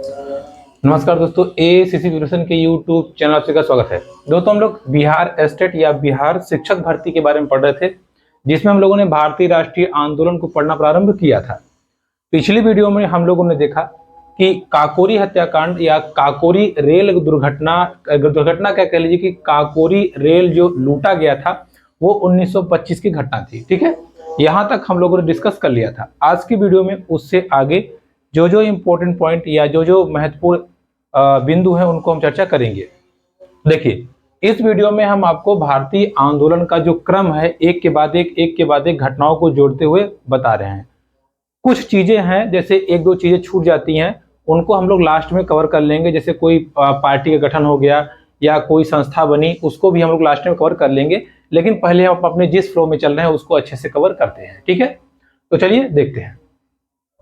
नमस्कार दोस्तों, ACC preparation के यूट्यूब चैनल आपसे का स्वागत है। दोस्तों, हम लोग बिहार स्टेट या बिहार शिक्षक भर्ती के बारे में पढ़ रहे थे, जिसमें हम लोगों ने भारतीय राष्ट्रीय आंदोलन को पढ़ना प्रारंभ किया था। पिछली वीडियो में हम लोगों ने देखा कि काकोरी हत्याकांड या काकोरी रेल दुर्घटना क्या कह लीजिए कि काकोरी रेल जो लूटा गया था वो 1925 की घटना थी। ठीक है, यहाँ तक हम लोगों ने डिस्कस कर लिया था। आज की वीडियो में उससे आगे जो इंपॉर्टेंट पॉइंट या जो महत्वपूर्ण बिंदु है उनको हम चर्चा करेंगे। देखिए, इस वीडियो में हम आपको भारतीय आंदोलन का जो क्रम है एक के बाद एक घटनाओं को जोड़ते हुए बता रहे हैं। कुछ चीजें हैं, जैसे एक दो चीजें छूट जाती हैं, उनको हम लोग लास्ट में कवर कर लेंगे। जैसे कोई पार्टी का गठन हो गया या कोई संस्था बनी, उसको भी हम लोग लास्ट में कवर कर लेंगे। लेकिन पहले हम अपने जिस फ्लो में चल रहे हैं उसको अच्छे से कवर करते हैं। ठीक है, तो चलिए देखते हैं।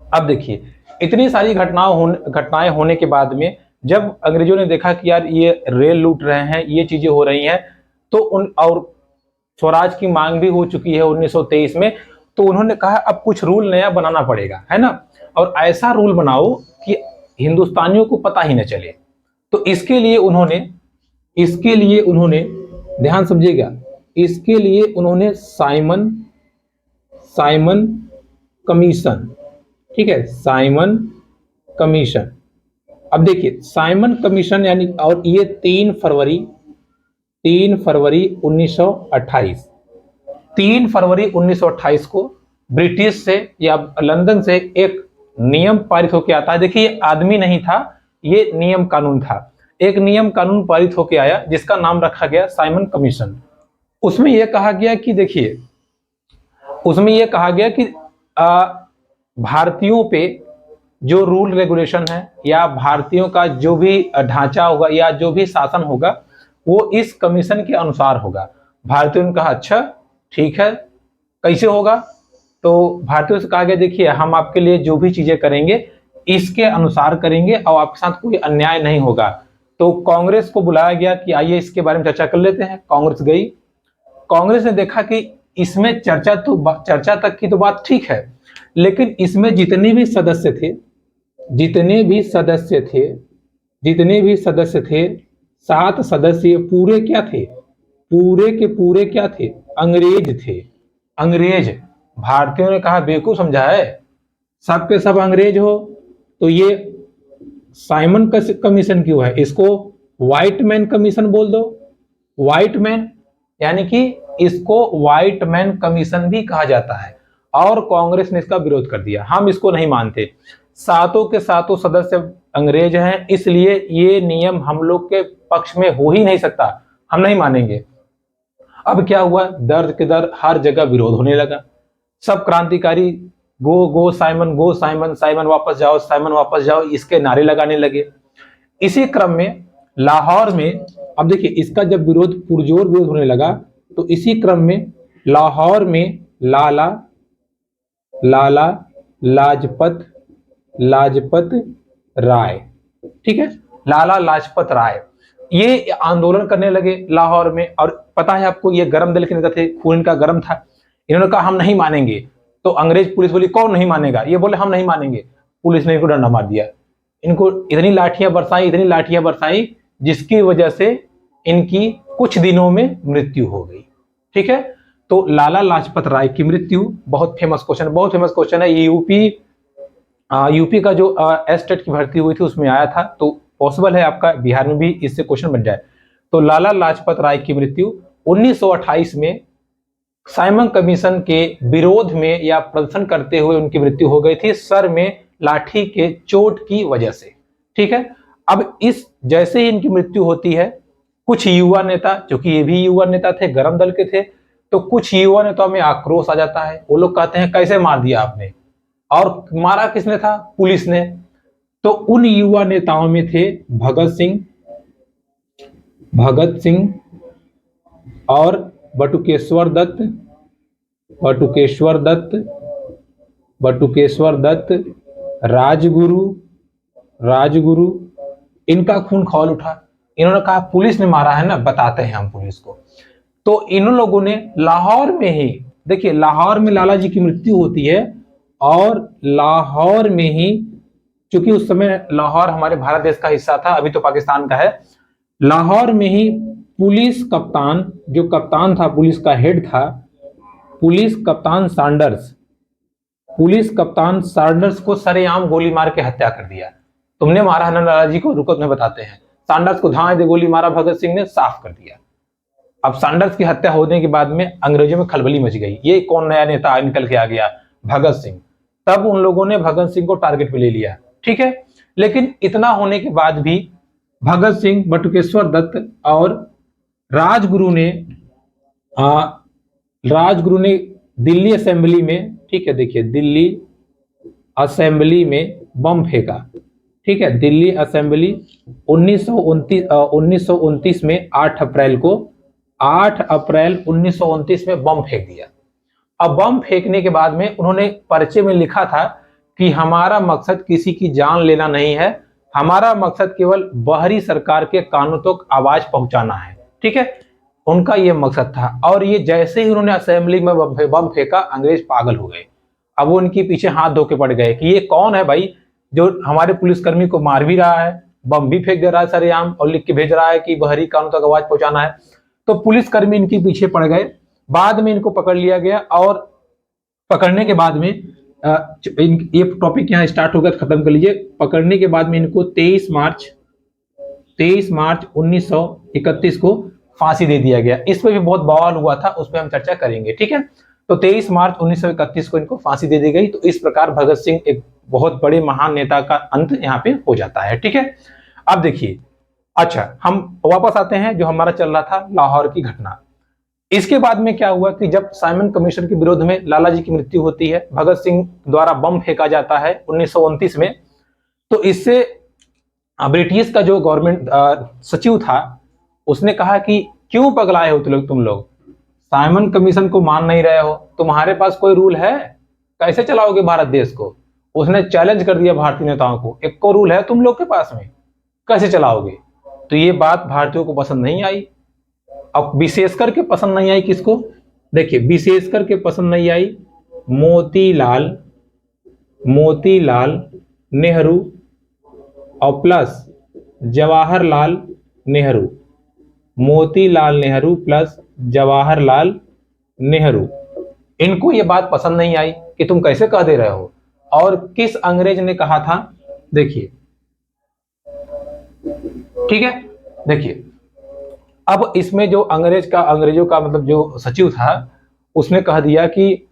अब देखिए, इतनी सारी घटनाएं होने के बाद में जब अंग्रेजों ने देखा कि यार ये रेल लूट रहे हैं, ये चीजें हो रही हैं, तो और स्वराज की मांग भी हो चुकी है 1923 में, तो उन्होंने कहा अब कुछ रूल नया बनाना पड़ेगा, है ना। और ऐसा रूल बनाओ कि हिंदुस्तानियों को पता ही न चले। तो इसके लिए उन्होंने ध्यान समझिएगा, इसके लिए उन्होंने साइमन कमीशन, ठीक है, साइमन कमीशन। अब देखिए, साइमन कमीशन यानी, और ये 3 फरवरी 1928 3 फरवरी 1928 को ब्रिटिश से या लंदन से एक नियम पारित होकर आता है। देखिए, ये आदमी नहीं था, ये नियम कानून था। एक नियम कानून पारित होकर आया जिसका नाम रखा गया साइमन कमीशन। उसमें यह कहा गया कि देखिए, उसमें यह कहा गया कि भारतीयों पे जो रूल रेगुलेशन है या भारतीयों का जो भी ढांचा होगा या जो भी शासन होगा वो इस कमीशन के अनुसार होगा। भारतीयों ने कहा अच्छा ठीक है, कैसे होगा? तो भारतीयों से कहा गया देखिए, हम आपके लिए जो भी चीजें करेंगे इसके अनुसार करेंगे और आपके साथ कोई अन्याय नहीं होगा। तो कांग्रेस को बुलाया गया कि आइए इसके बारे में चर्चा कर लेते हैं। कांग्रेस गई। कांग्रेस ने देखा कि इसमें चर्चा तक की तो बात ठीक है, लेकिन इसमें जितने भी सदस्य थे 7 सदस्य पूरे क्या थे? पूरे के पूरे क्या थे? अंग्रेज थे। अंग्रेज। भारतीयों ने कहा बेवकूफ समझा है, सब के सब अंग्रेज हो तो ये साइमन कमीशन क्यों है? इसको व्हाइट मैन कमीशन बोल दो। व्हाइट मैन यानी कि इसको व्हाइट मैन कमीशन भी कहा जाता है। और कांग्रेस ने इसका विरोध कर दिया, हम इसको नहीं मानते। 7 के 7 सदस्य अंग्रेज हैं, इसलिए ये नियम हम लोग के पक्ष में हो ही नहीं सकता, हम नहीं मानेंगे। अब क्या हुआ? दर्द के दर हर जगह विरोध होने लगा। सब क्रांतिकारी गो साइमन, साइमन वापस जाओ, साइमन वापस जाओ, इसके नारे लगाने लगे। इसी क्रम में लाहौर में, अब देखिए इसका जब पुरजोर विरोध होने लगा, तो इसी क्रम में लाहौर में लाला लाजपत राय, ठीक है, लाला लाजपत राय ये आंदोलन करने लगे लाहौर में। और पता है आपको, ये गरम दल के नेता थे, खून इनका गरम था। इन्होंने कहा हम नहीं मानेंगे। तो अंग्रेज पुलिस बोली कौन नहीं मानेगा? ये बोले हम नहीं मानेंगे। पुलिस ने इनको डंडा मार दिया। इनको इतनी लाठियां बरसाई जिसकी वजह से इनकी कुछ दिनों में मृत्यु हो गई। ठीक है, तो लाला लाजपत राय की मृत्यु, बहुत फेमस क्वेश्चन है। ये यूपी का जो स्टेट की भर्ती हुई थी उसमें आया था, तो पॉसिबल है आपका बिहार में भी इससे क्वेश्चन बन जाए। तो लाला लाजपत राय की मृत्यु 1928 में साइमन कमीशन के विरोध में या प्रदर्शन करते हुए उनकी मृत्यु हो गई थी, सर में लाठी के चोट की वजह से। ठीक है, अब इस जैसे ही इनकी मृत्यु होती है, कुछ युवा नेता, क्योंकि ये भी युवा नेता थे, गरम दल के थे, तो कुछ युवा नेताओं में आक्रोश आ जाता है। वो लोग कहते हैं कैसे मार दिया आपने? और मारा किसने था? पुलिस ने। तो उन युवा नेताओं में थे भगत सिंह और बटुकेश्वर दत्त, राजगुरु, इनका खून खौल उठा। इन्होंने कहा पुलिस ने मारा है ना, बताते हैं हम पुलिस को। तो इन लोगों ने लाहौर में ही, देखिए लाहौर में लाला जी की मृत्यु होती है और लाहौर में ही क्योंकि उस समय लाहौर हमारे भारत देश का हिस्सा था, अभी तो पाकिस्तान का है। लाहौर में ही पुलिस कप्तान, जो कप्तान था, पुलिस का हेड था, पुलिस कप्तान सैंडर्स, पुलिस कप्तान सैंडर्स को सरेआम गोली मार के हत्या कर दिया। तुमने मारा है ना लाला जी को, रुको तुम्हें बताते हैं। सैंडर्स को धाए दे गोली मारा भगत सिंह ने, साफ कर दिया। अब सैंडर्स की हत्या होने के बाद में अंग्रेजों में खलबली मच गई, ये कौन नया नेता निकल के आ गया, भगत सिंह। तब उन लोगों ने भगत सिंह को टारगेट पे ले लिया, ठीक है। लेकिन इतना होने के बाद भी भगत सिंह, बटुकेश्वर दत्त और राजगुरु ने दिल्ली असेंबली में, ठीक है, देखिए दिल्ली असेंबली में बम फेंका, ठीक है। दिल्ली असेंबली 1929 में 8 अप्रैल 1929 में बम फेंक दिया। अब बम फेंकने के बाद में उन्होंने पर्चे में लिखा था कि हमारा मकसद किसी की जान लेना नहीं है, हमारा मकसद केवल बाहरी सरकार के कानून तक आवाज पहुंचाना है, ठीक है। उनका यह मकसद था। और ये जैसे ही उन्होंने असेंबली में बम फेंका, अंग्रेज पागल हो गए। अब वो उनके पीछे हाथ धो के पड़ गए कि ये कौन है भाई जो हमारे पुलिसकर्मी को मार भी रहा है, बम भी फेंक दे रहा है सरेआम, और लिख के भेज रहा है कि बाहरी कानून तक आवाज पहुंचाना है। तो पुलिसकर्मी इनके पीछे पड़ गए। बाद में इनको पकड़ लिया गया, और पकड़ने के बाद में ये टॉपिक यहाँ स्टार्ट हो गया, खत्म कर लीजिए। पकड़ने के बाद में इनको 23 मार्च 1931 को फांसी दे दिया गया। इस पर भी बहुत बवाल हुआ था, उस पर हम चर्चा करेंगे, ठीक है। तो 23 मार्च 1931 को इनको फांसी दे दी गई। तो इस प्रकार भगत सिंह, एक बहुत बड़े महान नेता का अंत यहाँ पे हो जाता है, ठीक है। अब देखिए, अच्छा हम वापस आते हैं, जो हमारा चल रहा था लाहौर की घटना। इसके बाद में क्या हुआ कि जब साइमन कमीशन के विरोध में लाला जी की मृत्यु होती है, भगत सिंह द्वारा बम फेंका जाता है 1929 में, तो इससे ब्रिटिश का जो गवर्नमेंट सचिव था, उसने कहा कि क्यों पगलाए हो तुम लोग, साइमन कमीशन को मान नहीं रहे हो, तुम्हारे पास कोई रूल है, कैसे चलाओगे भारत देश को। उसने चैलेंज कर दिया भारतीय नेताओं को, एक को रूल है तुम लोग के पास में, कैसे चलाओगे। तो ये बात भारतीयों को पसंद नहीं आई। अब विशेष करके पसंद नहीं आई किसको, देखिए विशेष करके पसंद नहीं आई मोतीलाल नेहरू और प्लस जवाहरलाल नेहरू, मोतीलाल नेहरू प्लस जवाहरलाल नेहरू। इनको ये बात पसंद नहीं आई कि तुम कैसे कह दे रहे हो। और किस अंग्रेज ने कहा था, देखिए, ठीक है, देखिए अब इसमें जो अंग्रेजों का मतलब जो सचिव था, उसने कह दिया कि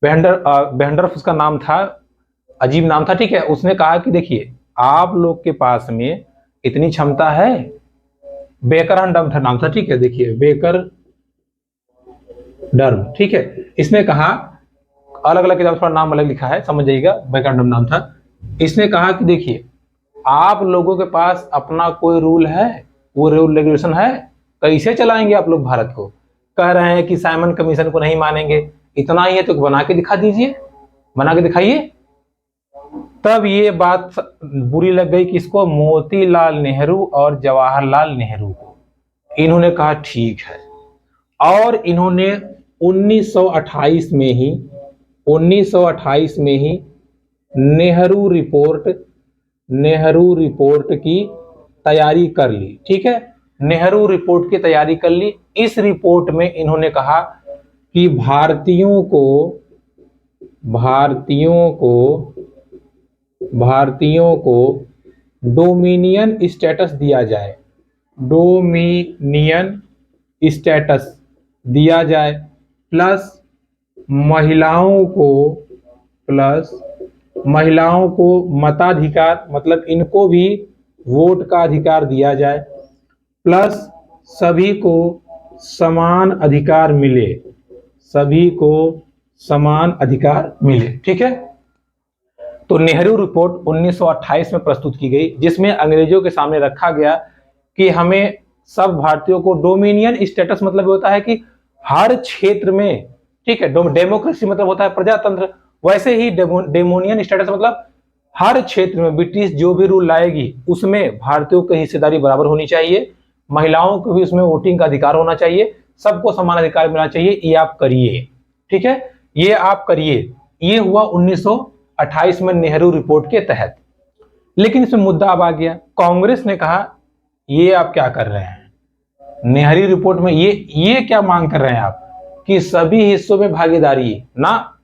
बेंडर्फ उसका नाम था, अजीब नाम था, ठीक है। उसने कहा कि देखिए आप लोग के पास में इतनी क्षमता है, बेकर डर्म नाम था, ठीक है, देखिए बेकर डर्म, ठीक है। इसने कहा, अलग अलग किताब थोड़ा नाम अलग लिखा है, समझ जाइएगा, बेकर डर्म नाम था। इसने कहा कि देखिए आप लोगों के पास अपना कोई रूल है, वो रूल रेगुलेशन है, कैसे चलाएंगे आप लोग भारत को। कह रहे हैं कि साइमन कमीशन को नहीं मानेंगे, इतना ही है तो बना के दिखा दीजिए, बना के दिखाइए। तब ये बात बुरी लग गई किसको, मोतीलाल नेहरू और जवाहरलाल नेहरू को। इन्होंने कहा ठीक है, और इन्होंने 1928 में ही नेहरू रिपोर्ट की तैयारी कर ली, ठीक है। नेहरू रिपोर्ट की तैयारी कर ली। इस रिपोर्ट में इन्होंने कहा कि भारतीयों को डोमिनियन स्टेटस दिया जाए, प्लस महिलाओं को मताधिकार, मतलब इनको भी वोट का अधिकार दिया जाए, प्लस सभी को समान अधिकार मिले, ठीक है। तो नेहरू रिपोर्ट 1928 में प्रस्तुत की गई, जिसमें अंग्रेजों के सामने रखा गया कि हमें सब भारतीयों को डोमिनियन स्टेटस, मतलब होता है कि हर क्षेत्र में, ठीक है, डेमोक्रेसी मतलब होता है प्रजातंत्र, वैसे ही डेमोनियन स्टेटस मतलब हर क्षेत्र में ब्रिटिश जो भी रूल लाएगी उसमें भारतीयों की हिस्सेदारी बराबर होनी चाहिए, महिलाओं को भी उसमें वोटिंग का अधिकार होना चाहिए, सबको समान अधिकार मिलना चाहिए। ये आप करिए, ठीक है, ये आप करिए। ये हुआ 1928 में नेहरू रिपोर्ट के तहत। लेकिन इसमें मुद्दा अब आ गया, कांग्रेस ने कहा ये आप क्या कर रहे हैं, नेहरू रिपोर्ट में ये क्या मांग कर रहे हैं आप कि सभी हिस्सों में भागीदारी ना,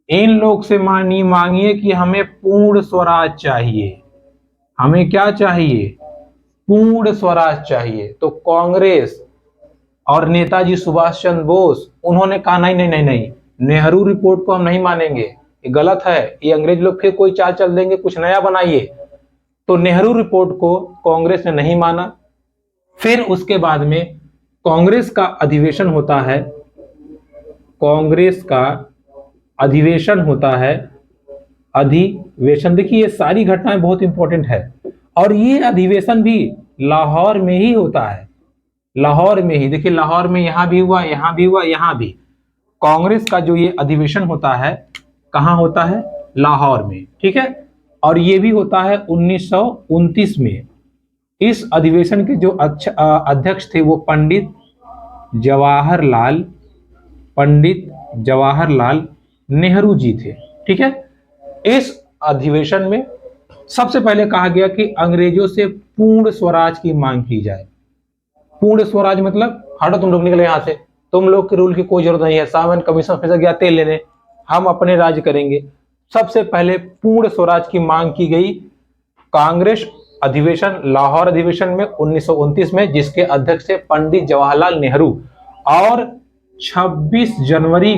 इन लोग से मांगिए कि हमें पूर्ण स्वराज चाहिए, हमें क्या चाहिए, पूर्ण स्वराज चाहिए। तो कांग्रेस और नेताजी सुभाष चंद्र बोस उन्होंने कहा नहीं नहीं नहीं नहीं, नेहरू रिपोर्ट को हम नहीं मानेंगे, ये गलत है, ये अंग्रेज लोग फिर कोई चाल चल देंगे, कुछ नया बनाइए। तो नेहरू रिपोर्ट को कांग्रेस ने नहीं माना। फिर उसके बाद में कांग्रेस का अधिवेशन होता है, कांग्रेस का अधिवेशन होता है, अधिवेशन, देखिए ये सारी घटनाएं बहुत इंपॉर्टेंट है, और ये अधिवेशन भी लाहौर में ही होता है, लाहौर में ही। देखिए लाहौर में यहां भी हुआ, यहां भी हुआ, यहां भी। कांग्रेस का जो ये अधिवेशन होता है कहां होता है, लाहौर में, ठीक है। और ये भी होता है 1929 में। इस अधिवेशन के जो अध्यक्ष थे वो पंडित जवाहरलाल नेहरू जी थे, ठीक है। इस अधिवेशन में सबसे पहले कहा गया कि अंग्रेजों से पूर्ण स्वराज की मांग की जाए। पूर्ण स्वराज मतलब हटो तुम लोग निकले यहां से, तुम लोग के रूल की कोई जरूरत नहीं है, सावन कमीशन ऑफिसर गया तेल लेने, हम अपने राज्य करेंगे। सबसे पहले पूर्ण स्वराज की मांग की गई कांग्रेस अधिवेशन, लाहौर अधिवेशन में 1929 में, जिसके अध्यक्ष थे पंडित जवाहरलाल नेहरू। और 26 जनवरी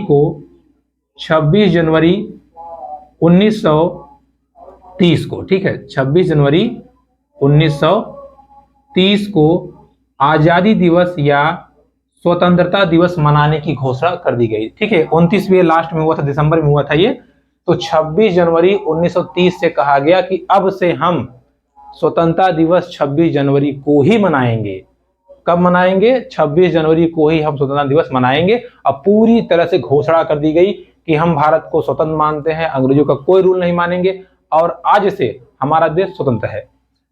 1930 को, ठीक है, 26 जनवरी 1930 को आजादी दिवस या स्वतंत्रता दिवस मनाने की घोषणा कर दी गई, ठीक है। 29वीं लास्ट में हुआ था, दिसंबर में हुआ था ये। तो 26 जनवरी 1930 से कहा गया कि अब से हम स्वतंत्रता दिवस 26 जनवरी को ही मनाएंगे। कब मनाएंगे, 26 जनवरी को ही हम स्वतंत्रता दिवस मनाएंगे। अब पूरी तरह से घोषणा कर दी गई कि हम भारत को स्वतंत्र मानते हैं, अंग्रेजों का कोई रूल नहीं मानेंगे, और आज से हमारा देश स्वतंत्र है।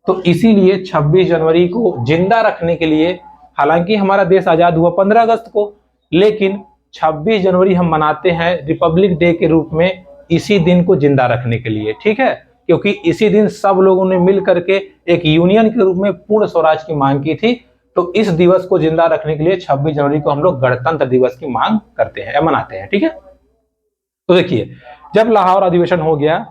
तो इसीलिए 26 जनवरी को जिंदा रखने के लिए, हालांकि हमारा देश आजाद हुआ 15 अगस्त को, लेकिन 26 जनवरी हम मनाते हैं रिपब्लिक डे के रूप में, इसी दिन को जिंदा रखने के लिए, ठीक है। क्योंकि इसी दिन सब लोगों ने मिल करके एक यूनियन के रूप में पूर्ण स्वराज की मांग की थी। तो इस दिवस को जिंदा रखने के लिए 26 जनवरी को हम लोग गणतंत्र दिवस की मांग करते हैं या मनाते हैं, ठीक है। तो देखिए जब लाहौर अधिवेशन हो गया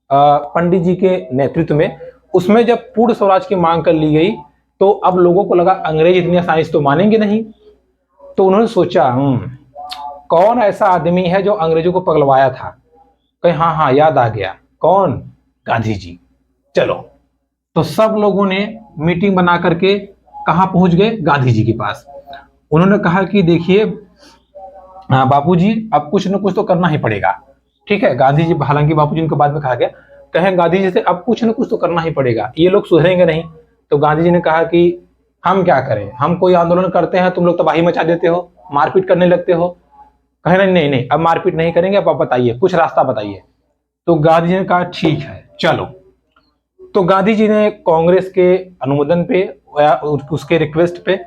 पंडित जी के नेतृत्व में, उसमें जब पूर्ण स्वराज की मांग कर ली गई, तो अब लोगों को लगा अंग्रेज इतनी आसानी से तो मानेंगे नहीं। तो उन्होंने सोचा कौन ऐसा आदमी है जो अंग्रेजों को पगलवाया था। कहीं हाँ हाँ याद आ गया, कौन, गांधी जी। चलो, तो सब लोगों ने मीटिंग बना करके कहां पहुंच गए, गांधी जी के पास। उन्होंने कहा कि देखिए बापूजी अब कुछ न कुछ तो करना ही पड़ेगा, ठीक है। गांधी जी, हालांकि बापूजी उनको बाद में कहा गया, कहें गांधी जी से अब कुछ न कुछ तो करना ही पड़ेगा, ये लोग सुधरेंगे नहीं। तो गांधी जी ने कहा कि हम क्या करें, हम कोई आंदोलन करते हैं तुम लोग तबाही मचा देते हो, मारपीट करने लगते हो। कहे नहीं नहीं नहीं, अब मारपीट नहीं करेंगे, अब आप बताइए कुछ रास्ता बताइए। तो गांधी जी ने कहा ठीक है चलो। तो गांधी जी ने कांग्रेस के अनुमोदन पे या उसके रिक्वेस्ट पे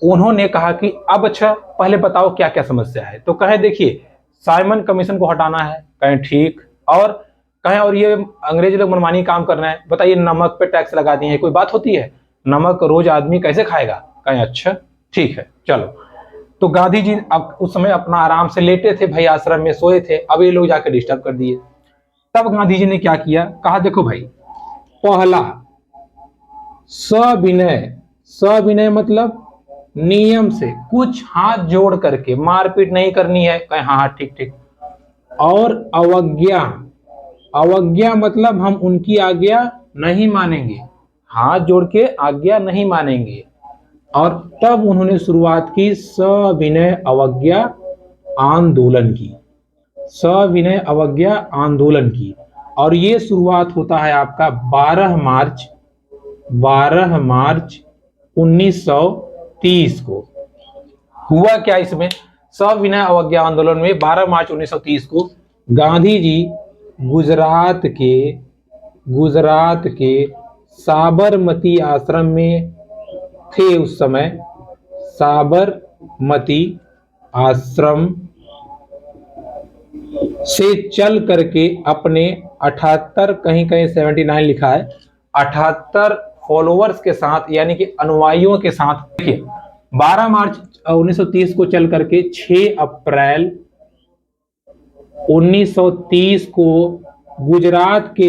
उन्होंने कहा कि अब अच्छा पहले बताओ क्या क्या समस्या है। तो कहे देखिए साइमन कमीशन को हटाना है, कहें ठीक, और कहें और ये अंग्रेज लोग मनमानी काम कर रहे हैं, बताइए नमक पे टैक्स लगा दिए हैं, कोई बात होती है, नमक रोज आदमी कैसे खाएगा, कहें अच्छा ठीक है चलो। तो गांधी जी अब उस समय अपना आराम से लेटे थे भाई, आश्रम में सोए थे, अब ये लोग जाकर डिस्टर्ब कर दिए। तब गांधी जी ने क्या किया, कहा देखो भाई, पहला सविनय, सविनय मतलब नियम से कुछ हाथ जोड़ करके, मारपीट नहीं करनी है, कहें हाँ हाँ ठीक ठीक। और अवज्ञा, अवज्ञा मतलब हम उनकी आज्ञा नहीं मानेंगे, हाथ जोड़ के आज्ञा नहीं मानेंगे। और तब उन्होंने शुरुआत की सविनय अवज्ञा आंदोलन की, सविनय अवज्ञा आंदोलन की। और ये शुरुआत होता है आपका 12 मार्च 1930 को। हुआ क्या इसमें, सविनय अवज्ञा आंदोलन में 12 मार्च 1930 को गांधी जी गुजरात के साबरमती आश्रम में थे। उस समय साबरमती आश्रम से चल करके अपने 78, कहीं कहीं 79 लिखा है, 78 फॉलोअर्स के साथ यानी कि अनुयायियों के साथ। देखिए 12 मार्च 1930 को चल करके 6 अप्रैल 1930 को गुजरात के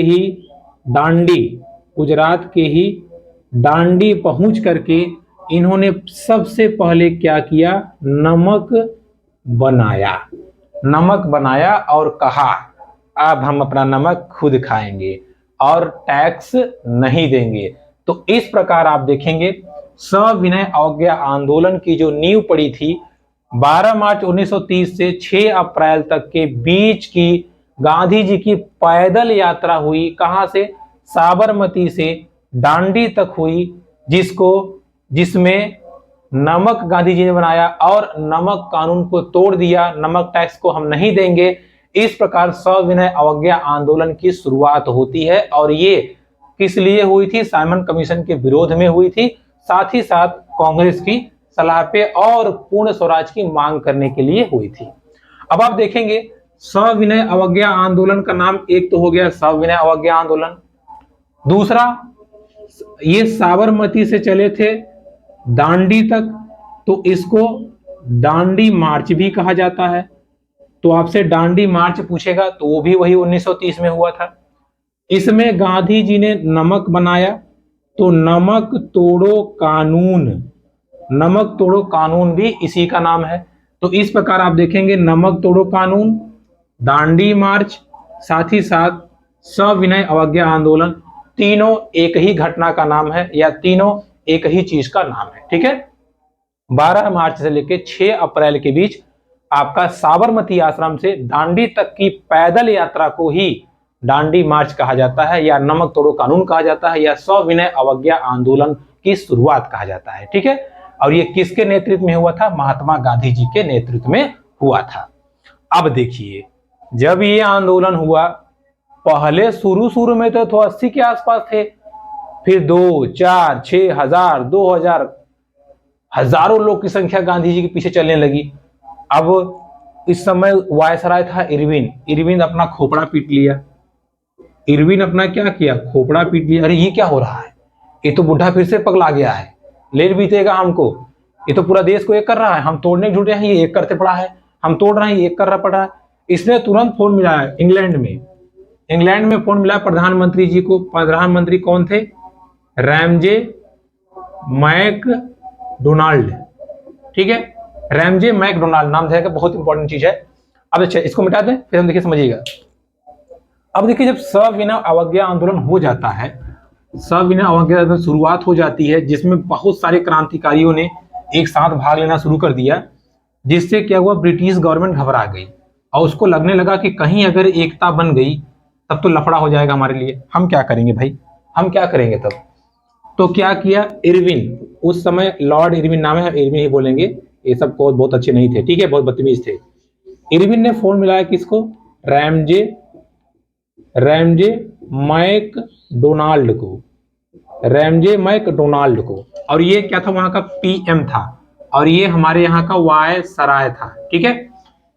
ही दांडी पहुंच करके इन्होंने सबसे पहले क्या किया, नमक बनाया और कहा अब हम अपना नमक खुद खाएंगे और टैक्स नहीं देंगे। तो इस प्रकार आप देखेंगे सविनय अवज्ञा आंदोलन की जो नींव पड़ी थी 12 मार्च 1930 से 6 अप्रैल तक के बीच की गांधी जी की पैदल यात्रा हुई, कहां से, साबरमती से दांडी तक हुई, जिसमें नमक गांधी जी ने बनाया और नमक कानून को तोड़ दिया, नमक टैक्स को हम नहीं देंगे। इस प्रकार सविनय अवज्ञा आंदोलन की शुरुआत होती है और ये किस लिए हुई थी, साइमन कमीशन के विरोध में हुई थी, साथ ही साथ कांग्रेस की सलाह पे और पूर्ण स्वराज की मांग करने के लिए हुई थी। अब आप देखेंगे सविनय अवज्ञा आंदोलन का नाम एक तो हो गया सविनय अवज्ञा आंदोलन, दूसरा ये साबरमती से चले थे दांडी तक, तो इसको दांडी मार्च भी कहा जाता है। तो आपसे दांडी मार्च पूछेगा तो वो भी वही 1930 में हुआ था। इसमें गांधी जी ने नमक बनाया, तो नमक तोड़ो कानून भी इसी का नाम है। तो इस प्रकार आप देखेंगे नमक तोड़ो कानून, दांडी मार्च, साथ ही साथ सविनय अवज्ञा आंदोलन, तीनों एक ही घटना का नाम है या तीनों एक ही चीज का नाम है। ठीक है, 12 मार्च से लेकर 6 अप्रैल के बीच आपका साबरमती आश्रम से दांडी तक की पैदल यात्रा को ही दांडी मार्च कहा जाता है या नमक तोड़ो कानून कहा जाता है या सविनय अवज्ञा आंदोलन की शुरुआत कहा जाता है। ठीक है, और ये किसके नेतृत्व में हुआ था, महात्मा गांधी जी के नेतृत्व में हुआ था। अब देखिए जब ये आंदोलन हुआ, पहले शुरू में तो 80 के आसपास थे, फिर 2, 4, 6 हजार, 2000, हजारों लोग की संख्या गांधी जी के पीछे चलने लगी। अब इस समय वायसराय था इरविन अपना खोपड़ा पीट लिया। इरविन अपना क्या किया, खोपड़ा पीट लिया। अरे ये क्या हो रहा है, ये तो बुढ़ा फिर से पगला गया है, लेट बीतेगा हमको, ये तो पूरा देश को एक कर रहा है, हम तोड़ने जुटे हैं, ये एक करते पड़ा है, हम तोड़ रहे हैं, ये एक कर रहा पड़ा है। इसने तुरंत फोन मिलाया इंग्लैंड में फोन मिला प्रधानमंत्री जी को। प्रधानमंत्री कौन थे, रैमजे मैकडोनाल्ड। ठीक है, रैमजे मैकडोनाल्ड नाम है, बहुत इंपॉर्टेंट चीज है। अब अच्छा इसको मिटा दें, फिर हम देखिए समझिएगा। अब देखिए जब सविनय अवज्ञा आंदोलन हो जाता है, सविनय अवज्ञा आंदोलन शुरुआत हो जाती है, जिसमें बहुत सारे क्रांतिकारियों ने एक साथ भाग लेना शुरू कर दिया, जिससे क्या हुआ, ब्रिटिश गवर्नमेंट घबरा गई और उसको लगने लगा कि कहीं अगर एकता बन गई तब तो लफड़ा हो जाएगा हमारे लिए, हम क्या करेंगे भाई, हम क्या करेंगे तब। तो क्या किया इरविन, उस समय लॉर्ड इरविन नाम है, इरविन ही बोलेंगे, ये सब को बहुत अच्छे नहीं थे, ठीक है, बहुत बदतमीज थे। इरविन ने फोन मिलाया किसको, रैमजे मैकडोनाल्ड को, और ये क्या था, वहां का पीएम था और ये हमारे यहाँ का वायसराय था। ठीक है,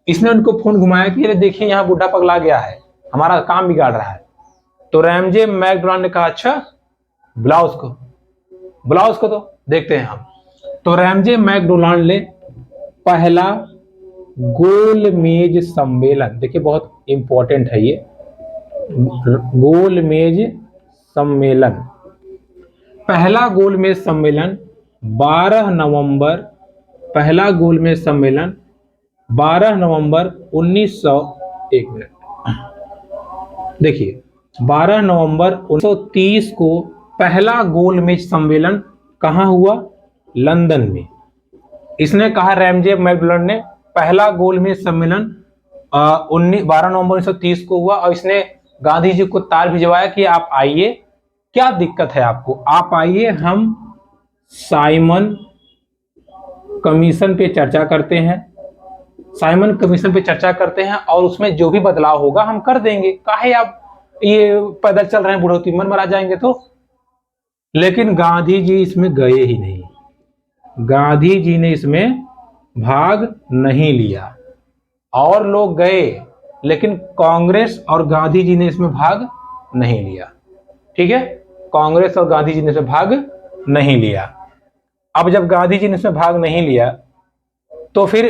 इसने उनको फोन घुमाया कि अरे देखिए यहाँ बुढ़ा पगला गया है, हमारा काम बिगाड़ रहा है। तो रैमजे मैकडोनाल्ड ने कहा अच्छा बुलाओ उसको तो देखते हैं हम। तो रैमजे मैकडोनाल्ड ने पहला गोलमेज सम्मेलन, देखिए बहुत इंपॉर्टेंट है ये गोलमेज सम्मेलन, पहला गोलमेज सम्मेलन 12 नवंबर 1900, एक मिनट देखिए 12 नवंबर 1930 को पहला गोलमेज सम्मेलन कहां हुआ, लंदन में। इसने कहा रैमजे मैकडोनाल्ड ने पहला गोलमेज सम्मेलन 12 नवंबर 1930 को हुआ और इसने गांधी जी को तार भिजवाया कि आप आइए, क्या दिक्कत है आपको, आप आइए, हम साइमन कमीशन पे चर्चा करते हैं और उसमें जो भी बदलाव होगा हम कर देंगे, काहे आप ये पैदल चल रहे हैं, बुढ़ौती मन मरा जाएंगे तो। लेकिन गांधी जी इसमें गए ही नहीं, गांधी जी ने इसमें भाग नहीं लिया, और लोग गए लेकिन कांग्रेस और गांधी जी ने इसमें भाग नहीं लिया। ठीक है, कांग्रेस और गांधी जी ने इसमें भाग नहीं लिया। अब जब गांधी जी ने इसमें भाग नहीं लिया तो फिर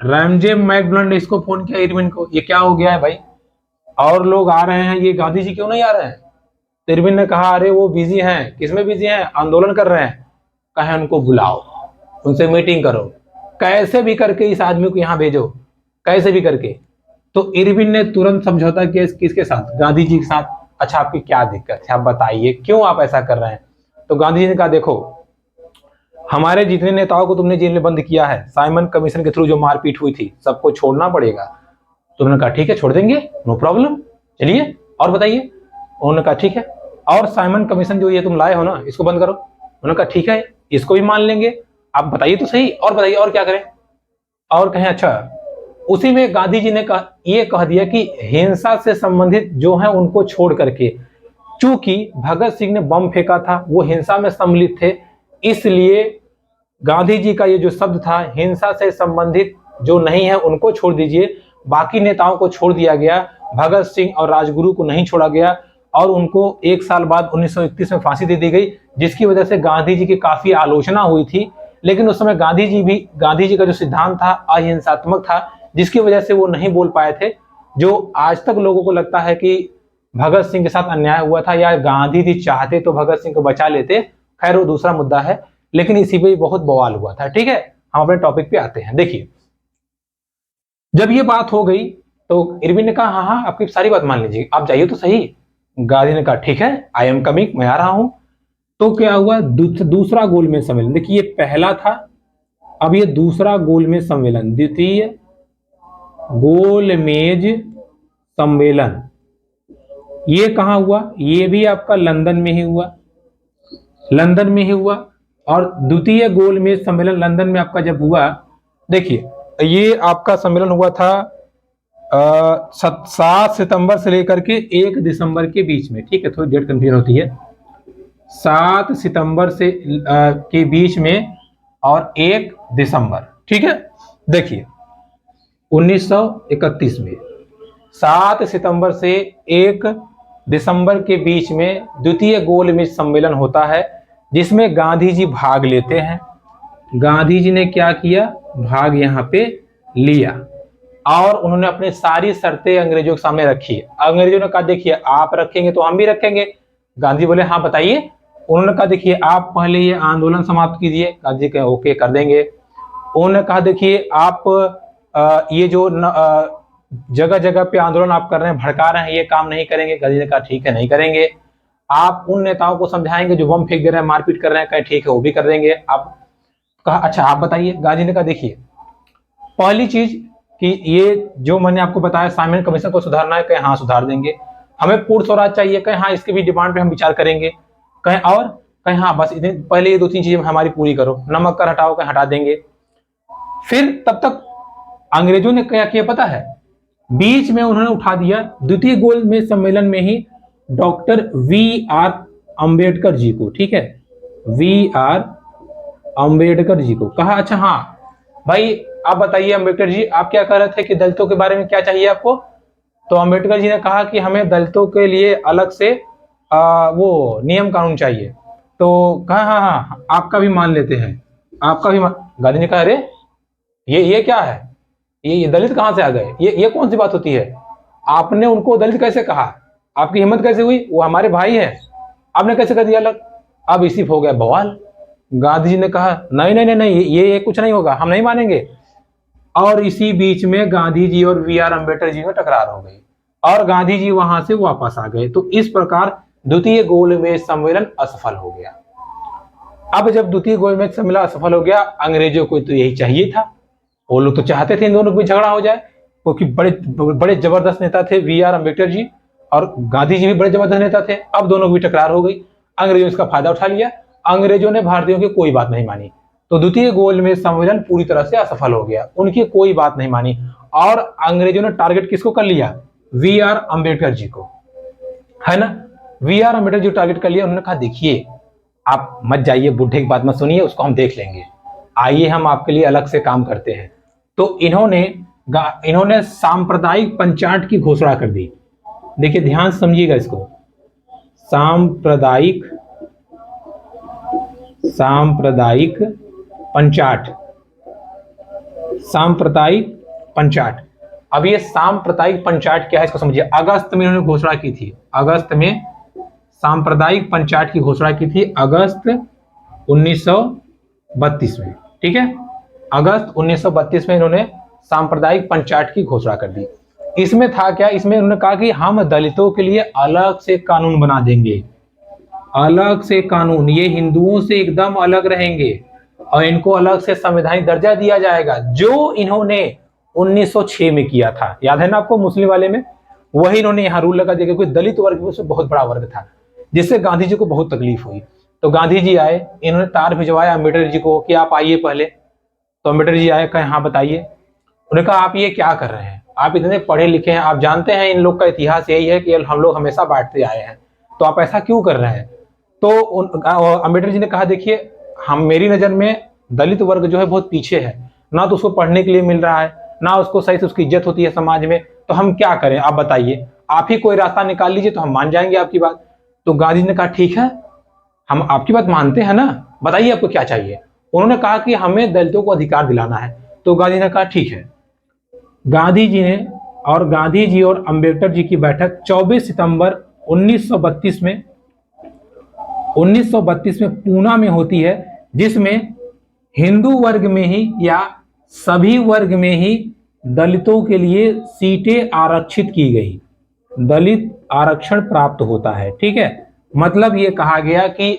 रैमजे मैकडोनाल्ड ने इसको फोन किया इरविन को, ये क्या हो गया है भाई, और लोग आ रहे हैं, ये गांधी जी क्यों नहीं आ रहे हैं। तो इरविन ने कहा अरे वो बिजी हैं। किसमें बिजी हैं? आंदोलन कर रहे हैं। कहे उनको बुलाओ, उनसे मीटिंग करो, कैसे भी करके इस आदमी को यहां भेजो, कैसे भी करके। तो इरविन ने तुरंत समझौता किया किसके साथ? गांधी जी के साथ। अच्छा आपकी क्या दिक्कत है, आप बताइए क्यों आप ऐसा कर रहे हैं। तो गांधी जी ने कहा देखो, हमारे जितने नेताओं को तुमने जेल में बंद किया है, साइमन कमीशन के थ्रू जो मारपीट हुई थी, सबको छोड़ना पड़ेगा। तो उन्होंने कहा ठीक है छोड़ देंगे, नो प्रॉब्लम, चलिए और बताइए। उन्होंने कहा ठीक है, और साइमन कमीशन जो ये तुम लाए हो ना, इसको बंद करो। उन्होंने कहा ठीक है, इसको भी मान लेंगे, आप बताइए तो सही, और बताइए और क्या करें। और कहें अच्छा। उसी में गांधी जी ने ये कह दिया कि हिंसा से संबंधित जो है उनको छोड़ करके, चूंकि भगत सिंह ने बम फेंका था, वो हिंसा में सम्मिलित थे, इसलिए गांधी जी का ये जो शब्द था हिंसा से संबंधित जो नहीं है उनको छोड़ दीजिए, बाकी नेताओं को छोड़ दिया गया, भगत सिंह और राजगुरु को नहीं छोड़ा गया। और उनको 1 साल बाद 1931 में फांसी दे दी गई, जिसकी वजह से गांधी जी की काफी आलोचना हुई थी। लेकिन उस समय गांधी जी का जो सिद्धांत था अहिंसात्मक था, जिसकी वजह से वो नहीं बोल पाए थे। जो आज तक लोगों को लगता है कि भगत सिंह के साथ अन्याय हुआ था या गांधी जी चाहते तो भगत सिंह को बचा लेते, खैर वो दूसरा मुद्दा है, लेकिन इसी पे बहुत बवाल हुआ था। ठीक है, हम अपने टॉपिक पे आते हैं। देखिए, जब ये बात हो गई तो इरविन ने कहा हाँ हाँ आपकी सारी बात मान लीजिए, आप जाइए तो सही। गांधी ने कहा ठीक है, आई एम कमिंग, मैं आ रहा हूं। तो क्या हुआ, दूसरा गोलमेज सम्मेलन। देखिए ये पहला था, अब ये दूसरा गोलमेज सम्मेलन, द्वितीय गोलमेज सम्मेलन, ये कहां हुआ? ये भी आपका लंदन में ही हुआ, लंदन में ही हुआ। और द्वितीय गोलमेज सम्मेलन लंदन में आपका जब हुआ, देखिए ये आपका सम्मेलन हुआ था 7 सितंबर से लेकर के 1 दिसंबर के बीच में। ठीक है, थोड़ी डेट कंफ्यूजन होती है। 7 सितंबर से के बीच में और 1 दिसंबर। ठीक है, देखिए 1931 में 7 सितंबर से 1 दिसंबर के बीच में द्वितीय गोलमेज सम्मेलन होता है, जिसमें गांधी जी भाग लेते हैं। गांधी जी ने क्या किया, भाग यहाँ पे लिया और उन्होंने अपनी सारी शर्तें अंग्रेजों के सामने रखी। अंग्रेजों ने कहा देखिए आप रखेंगे तो हम भी रखेंगे। गांधी बोले हाँ बताइए। उन्होंने कहा देखिए आप पहले ये आंदोलन समाप्त कीजिए। गांधी जी कहे ओके कर देंगे। उन्होंने कहा देखिए आप ये जो जगह जगह पे आंदोलन आप कर रहे हैं, भड़का रहे हैं, ये काम नहीं करेंगे। गांधी ने कहा ठीक है नहीं करेंगे। आप उन नेताओं को समझाएंगे जो बम फेंक दे रहे हैं, मारपीट कर रहे हैं, कहे ठीक है वो भी कर देंगे। आप कहा अच्छा आप बताइए। गांधी ने कहा देखिए पहली चीज कि ये जो मैंने आपको बताया साइमन कमीशन को सुधारना है, कहे हाँ सुधार देंगे। हमें पूर्ण स्वराज चाहिए, कहे हाँ इसकी भी डिमांड पे हम विचार करेंगे। कहे और, कहे हाँ बस इतनी पहले ये 2-3 चीजें हमारी पूरी करो। नमक कर हटाओ, कहे हटा देंगे। फिर तब तक अंग्रेजों ने क्या किया पता है, बीच में उन्होंने उठा दिया द्वितीय गोलमेज सम्मेलन में ही डॉक्टर V.R. अंबेडकर जी को। ठीक है, V.R. अंबेडकर जी को कहा अच्छा हाँ भाई आप बताइए अंबेडकर जी आप क्या कह रहे थे कि दलितों के बारे में क्या चाहिए आपको। तो अंबेडकर जी ने कहा कि हमें दलितों के लिए अलग से वो नियम कानून चाहिए। तो कहा हाँ हाँ आपका भी मान लेते हैं, आपका भी गांधी ने कहा अरे ये क्या है, ये दलित कहां से आ गए, ये कौन सी बात होती है, आपने उनको दलित कैसे कहा, आपकी हिम्मत कैसे हुई, वो हमारे भाई है, आपने कैसे कर दिया अलग। अब इसी हो गया बवाल। गांधी जी ने कहा नहीं नहीं नहीं नहीं ये कुछ नहीं होगा, हम नहीं मानेंगे। और इसी बीच में गांधी जी और V.R. अंबेडकर जी में टकरार हो गई और गांधी जी वहां से वापस आ गए। तो इस प्रकार द्वितीय गोलमेज सम्मेलन असफल हो गया। अब जब द्वितीय गोलमेज सम्मेलन असफल हो गया, अंग्रेजों को तो यही चाहिए था, वो लोग तो चाहते थे इन दोनों को झगड़ा हो जाए, क्योंकि बड़े बड़े जबरदस्त नेता थे V.R. अंबेडकर जी और गांधी जी भी बड़े जबरदस्त नेता थे। अब दोनों की टकरार हो गई, अंग्रेजों ने इसका फायदा उठा लिया। अंग्रेजों ने भारतीयों की कोई बात नहीं मानी, तो द्वितीय गोलमेज सम्मेलन पूरी तरह से असफल हो गया, उनकी कोई बात नहीं मानी। और अंग्रेजों ने टारगेट किसको कर लिया, V.R. अंबेडकर जी को, है ना। V.R. अंबेडकर जी को टारगेट कर लिया। उन्होंने कहा देखिए आप मत जाइए, बुढ़े की बात मत सुनिए, उसको हम देख लेंगे, आइए हम आपके लिए अलग से काम करते हैं। तो इन्होंने सांप्रदायिक पंचायत की घोषणा कर दी। देखिए ध्यान समझिएगा इसको, सांप्रदायिक पंचाट। सांप्रदायिक पंचाट। अब ये सांप्रदायिक पंचाट क्या है इसको समझिए। अगस्त में इन्होंने घोषणा की थी, अगस्त में सांप्रदायिक पंचाट की घोषणा की थी, अगस्त 1932 में। ठीक है, अगस्त 1932 में इन्होंने सांप्रदायिक पंचाट की घोषणा कर दी। इसमें था क्या, इसमें उन्होंने कहा कि हम दलितों के लिए अलग से कानून बना देंगे, अलग से कानून, ये हिंदुओं से एकदम अलग रहेंगे और इनको अलग से संवैधानिक दर्जा दिया जाएगा, जो इन्होंने 1906 में किया था। याद है ना आपको, मुस्लिम वाले में वही इन्होंने यहाँ रूल लगा दिया, क्योंकि दलित वर्ग में उसमें बहुत बड़ा वर्ग था, जिससे गांधी जी को बहुत तकलीफ हुई। तो गांधी जी आए, इन्होंने तार भिजवाया अम्बेडकर जी को कि आप आइए पहले। तो अम्बेडकर जी आए, कहे हाँ बताइए। उन्होंने कहा आप ये क्या कर रहे हैं, आप इतने पढ़े लिखे हैं, आप जानते हैं इन लोग का इतिहास यही है कि हम लोग हमेशा बांटते आए हैं, तो आप ऐसा क्यों कर रहे हैं। तो अम्बेडकर जी ने कहा देखिए, हम, मेरी नजर में दलित वर्ग जो है बहुत पीछे है, ना तो उसको पढ़ने के लिए मिल रहा है, ना उसको सही से उसकी इज्जत होती है समाज में, तो हम क्या करें आप बताइए, आप ही कोई रास्ता निकाल लीजिए तो हम मान जाएंगे आपकी बात। तो गांधी जी ने कहा ठीक है, हम आपकी बात मानते हैं ना, बताइए आपको क्या चाहिए। उन्होंने कहा कि हमें दलितों को अधिकार दिलाना है। तो गांधी ने कहा ठीक है। गांधी जी और अम्बेडकर जी की बैठक 24 सितंबर 1932 में पूना में होती है, जिसमें हिंदू वर्ग में ही या सभी वर्ग में ही दलितों के लिए सीटें आरक्षित की गई, दलित आरक्षण प्राप्त होता है। ठीक है, मतलब ये कहा गया कि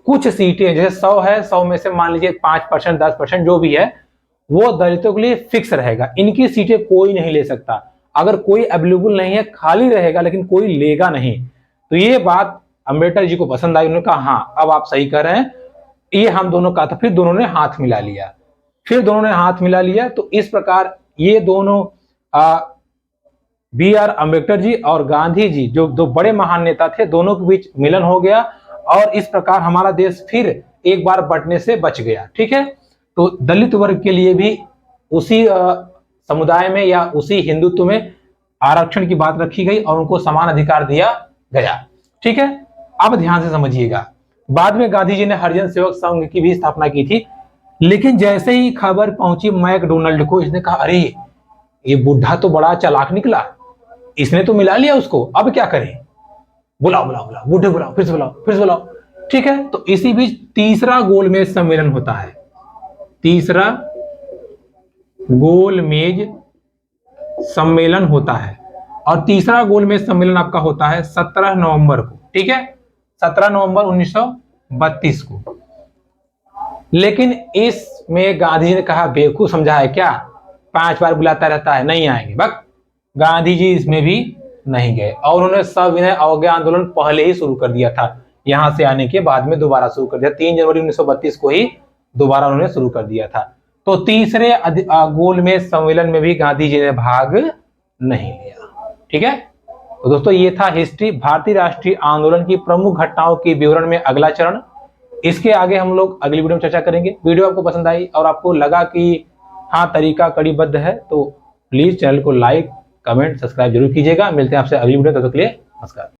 कुछ सीटें, जैसे 100 है, 100 में से मान लीजिए 5%, 10% जो भी है, वो दलितों के लिए फिक्स रहेगा, इनकी सीटें कोई नहीं ले सकता। अगर कोई अवेलेबल नहीं है, खाली रहेगा, लेकिन कोई लेगा नहीं। तो ये बात अम्बेडकर जी को पसंद आई, उन्होंने कहा हाँ अब आप सही कर रहे हैं, ये हम दोनों का था। फिर दोनों ने हाथ मिला लिया। तो इस प्रकार ये दोनों बी आर अम्बेडकर जी और गांधी जी, जो दो बड़े महान नेता थे, दोनों के बीच मिलन हो गया और इस प्रकार हमारा देश फिर एक बार बंटने से बच गया। ठीक है, तो दलित वर्ग के लिए भी उसी समुदाय में या उसी हिंदुत्व में आरक्षण की बात रखी गई और उनको समान अधिकार दिया गया। ठीक है, अब ध्यान से समझिएगा, बाद में गांधी जी ने हरिजन सेवक संघ की भी स्थापना की थी, लेकिन जैसे ही खबर पहुंची मैकडोनाल्ड को, इसने कहा अरे ये बुढ़ा तो बड़ा चालाक निकला, इसने तो मिला लिया उसको, अब क्या करें, बुलाओ बूढ़े बुलाओ, फिर से बुलाओ। ठीक है, तो इसी बीच तीसरा गोलमेज सम्मेलन होता है, तीसरा गोलमेज सम्मेलन होता है, और तीसरा गोलमेज सम्मेलन आपका होता है 17 नवंबर को। ठीक है, 17 नवंबर 1932 को। लेकिन इसमें गांधी जी ने कहा बेवकूफ समझा है क्या, 5 बार बुलाता रहता है, नहीं आएंगे। बक गांधी जी इसमें भी नहीं गए और उन्होंने सविनय अवज्ञा आंदोलन पहले ही शुरू कर दिया था, यहां से आने के बाद में दोबारा शुरू कर दिया, 3 जनवरी 1932 को ही दोबारा उन्होंने शुरू कर दिया था। तो तीसरे गोलमेज सम्मेलन में भी गांधी जी ने भाग नहीं लिया। ठीक है, तो दोस्तों ये था हिस्ट्री, भारतीय राष्ट्रीय आंदोलन की प्रमुख घटनाओं के विवरण में अगला चरण। इसके आगे हम लोग अगली वीडियो में चर्चा करेंगे। वीडियो आपको पसंद आई और आपको लगा कि हाँ तरीका कड़ीबद्ध है, तो प्लीज चैनल को लाइक, कमेंट, सब्सक्राइब जरूर कीजिएगा। मिलते हैं आपसे अगली वीडियो, तब तक के लिए नमस्कार।